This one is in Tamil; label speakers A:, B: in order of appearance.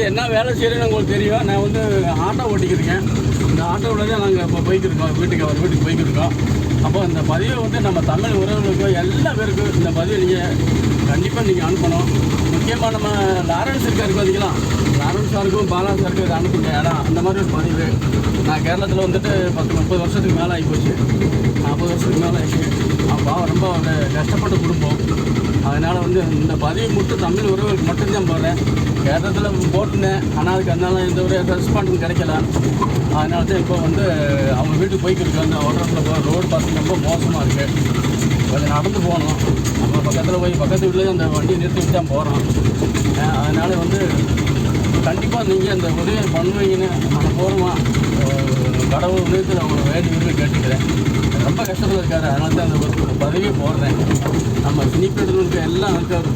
A: என்ன வேலை செய்கிறேன்னு உங்களுக்கு தெரியும். நான் வந்து ஆட்டோ ஓட்டிக்கிருக்கேன். இந்த ஆட்டோவில் தான் நாங்கள் இப்போ போய்க்கிருக்கோம், அவர் வீட்டுக்கு போய்க்கிருக்கோம். அப்போ இந்த பதிவை வந்து நம்ம தமிழ் உறவுகளுக்கும் எல்லா பேருக்கும் இந்த பதிவை நீங்கள் கண்டிப்பாக நீங்கள் அனுப்பணும். முக்கியமாக நம்ம லாரன்ஸ் இருக்காருக்கு பார்த்தீங்களா, லாரன்ஸ் சாருக்கும் பாலா சாருக்கும் இதை அனுப்புங்க. இடம் அந்த மாதிரி ஒரு பதிவு. நான் கேரளத்தில் வந்துட்டு 10-30 வருஷத்துக்கு மேலே ஆகிப்போச்சு, 40 வருஷத்துக்கு மேலே ஆகிடுச்சு. அப்போ ரொம்ப ஒரு கஷ்டப்பட்ட குடும்பம். அதனால் வந்து இந்த பதிவு மட்டும் தமிழ் உறவுகளுக்கு மட்டும்தான் போடுறேன். கேரளத்தில் போட்டுனேன், ஆனால் அதனால எந்த ஒரு ரெஸ்பாண்டும் கிடைக்கல. அதனால தான் இப்போ வந்து அவங்க வீட்டுக்கு போய்க்கிருக்கோம். அந்த ஓட்டத்தில் போகிற ரோடு பார்த்து ரொம்ப மோசமாக இருக்குது. கொஞ்சம் நடந்து போகணும். நம்ம பக்கத்தில் போய் பக்கத்து வீட்டில் அந்த வண்டியை நிறுத்திட்டு தான் போகிறோம். அதனால் வந்து கண்டிப்பாக நீங்கள் அந்த உதவி பண்ணுவீங்கன்னு மனப்பூர்வமாக கடவுள் உதயத்தில் அவங்களை வேண்டி கேட்டுக்கிறேன். ரொம்ப கஷ்டத்தில் இருக்காரு. அதனால தான் அந்த ஒரு பதவியை போடுறேன். நம்ம சினிப்பேட்டில் இருக்க எல்லாம் இருக்காரு.